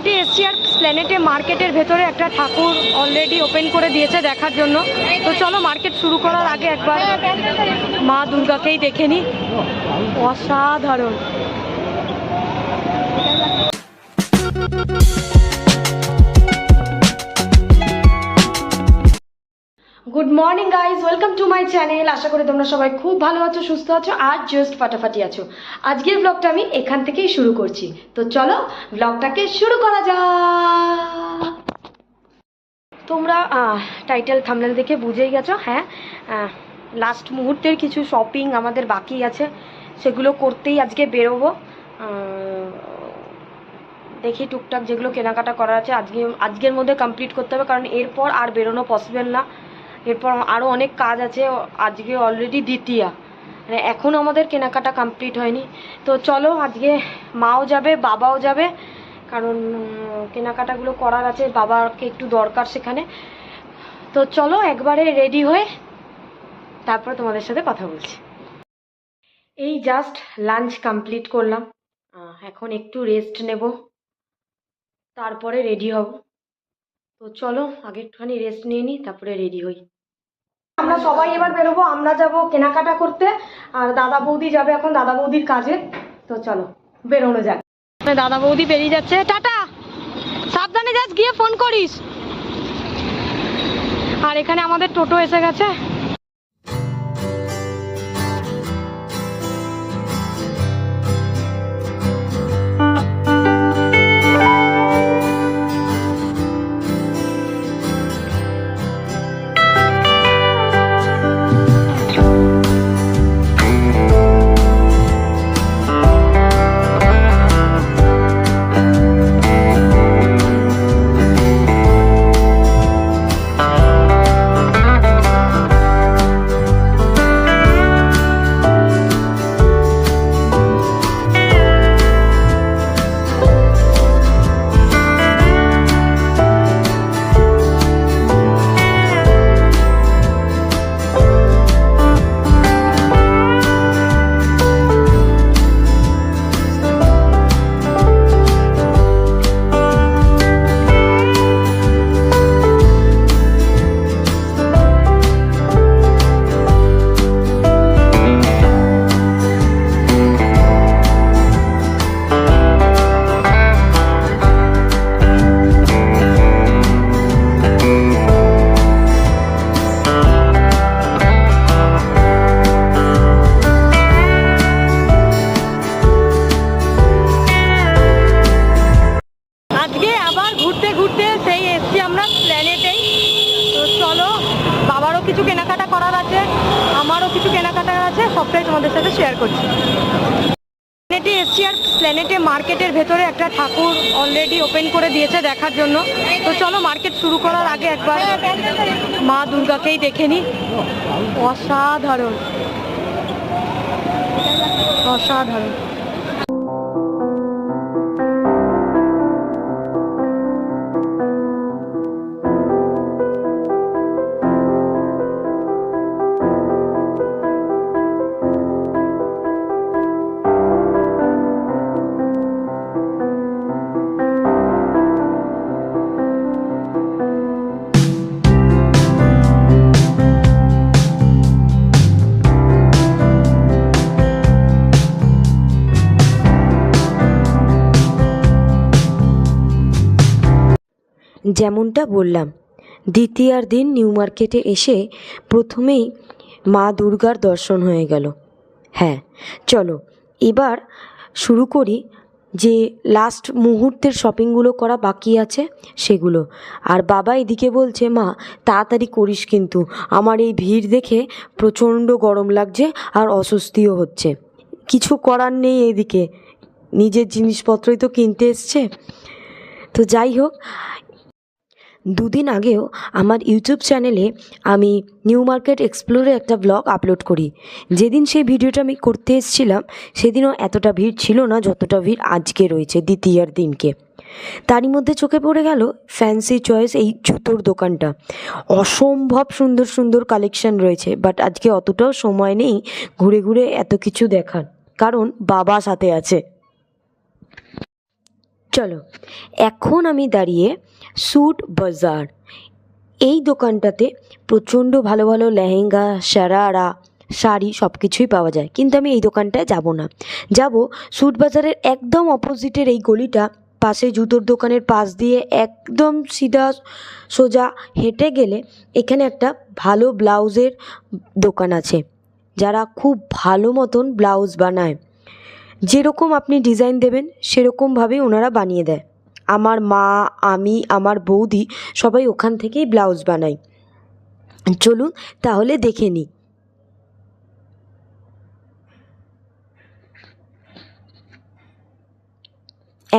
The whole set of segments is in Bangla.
প্ল্যানেটে এসছি আর প্ল্যানেটে মার্কেটের ভেতরে একটা ঠাকুর অলরেডি ওপেন করে দিয়েছে দেখার জন্য। তো চলো মার্কেট শুরু করার আগে একবার মা দুর্গাকেই দেখে নিই। অসাধারণ। Good morning guys, welcome to my channel. আশা করি তোমরা সবাই খুব ভালো আছো, সুস্থ আছো আর জাস্ট ফাটাফাটি আছো। আজকের ব্লগটা আমি এখান থেকেই শুরু করছি। তো চলো ব্লগটাকে শুরু করা যাক। তোমরা টাইটেল থাম্বনেল দেখে বুঝেই গেছো। হ্যাঁ, লাস্ট মুহূর্তের কিছু শপিং আমাদের বাকি আছে, সেগুলো করতেই আজকে বেরোবো। দেখি টুকটাক যেগুলো কেনাকাটা করার আছে আজকের মধ্যে কমপ্লিট করতে হবে, কারণ এরপর আর বেরোনো পসিবল না। এরপর আরও অনেক কাজ আছে। আজকে অলরেডি দ্বিতীয়া, মানে এখনও আমাদের কেনাকাটা কমপ্লিট হয়নি। তো চলো, আজকে মাও যাবে, বাবাও যাবে, কারণ কেনাকাটাগুলো করার আছে, বাবাকে একটু দরকার সেখানে। তো চলো একবারে রেডি হয়ে তারপরে তোমাদের সাথে কথা বলছি। এই জাস্ট লাঞ্চ কমপ্লিট করলাম, এখন একটু রেস্ট নেব, তারপরে রেডি হব। তো চলো আগে একটুখানি রেস্ট নিয়ে নিই, তারপরে রেডি হই। আমরা সবাই এবার বেরোবো, আমরা যাব কেনাকাটা করতে, আর দাদা বৌদি যাবে এখন দাদা বৌদির কাজে। তো চলো বেরোনো যাক। দাদা বৌদি বেরিয়ে যাচ্ছে, টাটা, সাবধানে যাস, গিয়ে ফোন করিস। আর এখানে আমাদের টোটো এসে গেছে। কিছু কেনাকাটা করার আছে, আমারও কিছু কেনাকাটা আছে, সবটাই তোমাদের সাথে শেয়ার করছি। প্ল্যানেটে এসছি আর প্ল্যানেটে মার্কেটের ভেতরে একটা ঠাকুর অলরেডি ওপেন করে দিয়েছে দেখার জন্য। তো চলো মার্কেট শুরু করার আগে একবার মা দুর্গাকেই দেখে নিই। অসাধারণ অসাধারণ। যেমনটা বললাম, দ্বিতীয়ার দিন নিউ মার্কেটে এসে প্রথমেই মা দুর্গার দর্শন হয়ে গেল। হ্যাঁ, চলো এবার শুরু করি যে লাস্ট মুহূর্তের শপিংগুলো করা বাকি আছে সেগুলো। আর বাবা এদিকে বলছে, মা তাড়াতাড়ি করিস, কিন্তু আমার এই ভিড় দেখে প্রচণ্ড গরম লাগছে আর অস্বস্তিও হচ্ছে। কিছু করার নেই, এদিকে নিজের জিনিসপত্রই তো কিনতে এসছে। তো যাই হোক, দুদিন আগেও আমার ইউটিউব চ্যানেলে আমি নিউ মার্কেট এক্সপ্লোরে একটা ব্লগ আপলোড করি। যেদিন সেই ভিডিওটা আমি করতে এসেছিলাম সেদিনও এতটা ভিড় ছিল না যতটা ভিড় আজকে রয়েছে দ্বিতীয়ার দিনকে। তারই মধ্যে চোখে পড়ে গেল ফ্যান্সি চয়েস এই জুতোর দোকানটা। অসম্ভব সুন্দর সুন্দর কালেকশন রয়েছে, বাট আজকে অতটাও সময় নেই ঘুরে ঘুরে এত কিছু দেখার, কারণ বাবা সাথে আছে। চলো, এখন আমি দাঁড়িয়ে স্যুট বাজার, এই দোকানটাতে প্রচণ্ড ভালো ভালো লেহেঙ্গা, শারারা, শাড়ি সব কিছুই পাওয়া যায়। কিন্তু আমি এই দোকানটায় যাব না, যাব স্যুট বাজারের একদম অপোজিটের এই গলিটা, পাশে জুতোর দোকানের পাশ দিয়ে একদম সিধা সোজা হেঁটে গেলে এখানে একটা ভালো ব্লাউজের দোকান আছে, যারা খুব ভালো মতন ব্লাউজ বানায়। যেরকম আপনি ডিজাইন দেবেন সেরকমভাবেই ওনারা বানিয়ে দেয়। আমার মা, আমি, আমার বৌদি সবাই ওখান থেকেই ব্লাউজ বানাই। চলুন তাহলে দেখে নিই।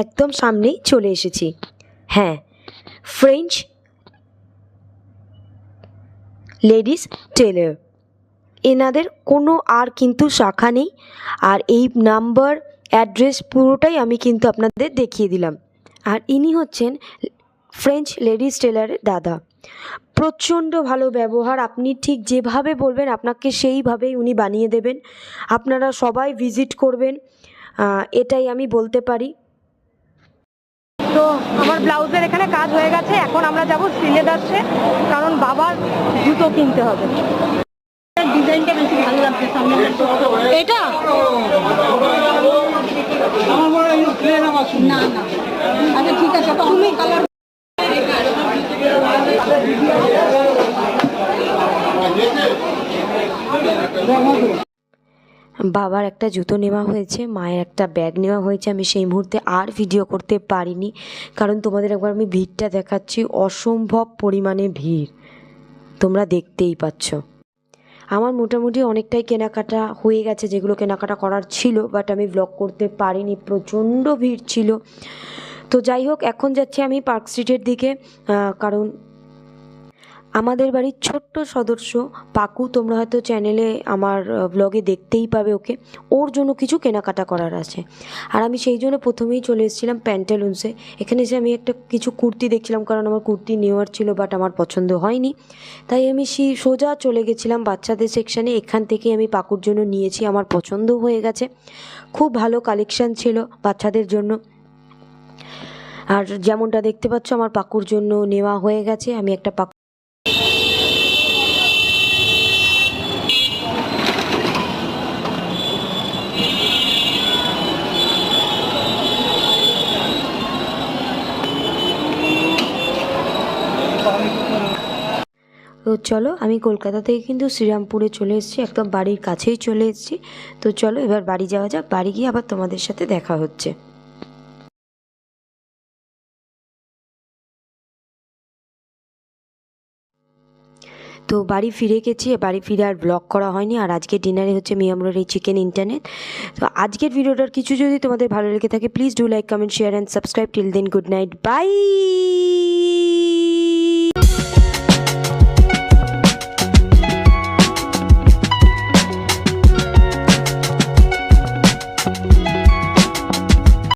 একদম সামনেই চলে এসেছি। হ্যাঁ, ফ্রেঞ্চ লেডিস টেলার, এনাদের কোনো আর কিন্তু শাখা নেই। আর এই নাম্বার, অ্যাড্রেস পুরোটাই আমি কিন্তু আপনাদের দেখিয়ে দিলাম। আর ইনি হচ্ছেন ফ্রেঞ্চ লেডিস টেলারের দাদা। প্রচণ্ড ভালো ব্যবহার, আপনি ঠিক যেভাবে বলবেন আপনাকে সেইভাবেই উনি বানিয়ে দেবেন। আপনারা সবাই ভিজিট করবেন, এটাই আমি বলতে পারি। তো আমার ব্লাউজের এখানে কাজ হয়ে গেছে, এখন আমরা যাব শ্রীলেদার্সে, কারণ বাবার জুতো কিনতে হবে। ডিজাইনটা বেশি ভালো লাগছে সামনে। এটা না না, আচ্ছা ঠিক আছে, তুমি কালার বাবার একটা জুতো নেওয়া হয়েছে, মায়ের একটা ব্যাগ নেওয়া হয়েছে। আমি সেই মুহূর্তে আর ভিডিও করতে পারিনি, কারণ তোমাদের একবার আমি ভিড়টা দেখাচ্ছি, অসম্ভব পরিমাণে ভিড়, তোমরা দেখতেই পাচ্ছ। আমার মোটামুটি অনেকটাই কেনাকাটা হয়ে গেছে, যেগুলো কেনাকাটা করার ছিল, বাট আমি ব্লগ করতে পারিনি, প্রচণ্ড ভিড় ছিল। তো যাই হোক, এখন যাচ্ছি আমি পার্ক স্ট্রিটের দিকে, কারণ আমাদের বাড়ির ছোট্ট সদস্য পাকু, তোমরা হয়তো চ্যানেলে আমার ব্লগে দেখতেই পাবে ওকে, ওর জন্য কিছু কেনাকাটা করার আছে। আর আমি সেই জন্য প্রথমেই চলে এসেছিলাম প্যান্টালুন্সে। এখানে এসে আমি একটা কিছু কুর্তি দেখছিলাম, কারণ আমার কুর্তি নেওয়ার ছিল, বাট আমার পছন্দ হয়নি, তাই আমি সোজা চলে গেছিলাম বাচ্চাদের সেকশানে। এখান থেকে আমি পাকুর জন্য নিয়েছি, আমার পছন্দ হয়ে গেছে, খুব ভালো কালেকশান ছিল বাচ্চাদের জন্য। আর যেমনটা দেখতে পাচ্ছ আমার পাকুর জন্য নেওয়া হয়ে গেছে। আমি একটা পাকু তো চলো, আমি কলকাতা থেকে কিন্তু শ্রীরামপুরে চলে এসেছি, একদম বাড়ির কাছেই চলে এসেছি। তো চলো এবার বাড়ি যাওয়া যাক, বাড়ি গিয়ে আবার তোমাদের সাথে দেখা হচ্ছে। তো বাড়ি ফিরে গেছি, বাড়ি ফিরে আর ব্লগ করা হয়নি। আর আজকে ডিনারে হচ্ছে মিয়ামরের এই চিকেন ইন্টারনেট। তো আজকের ভিডিওটার কিছু যদি তোমাদের ভালো লেগে থাকে, please do like, comment, share and subscribe. Till then, good night, by.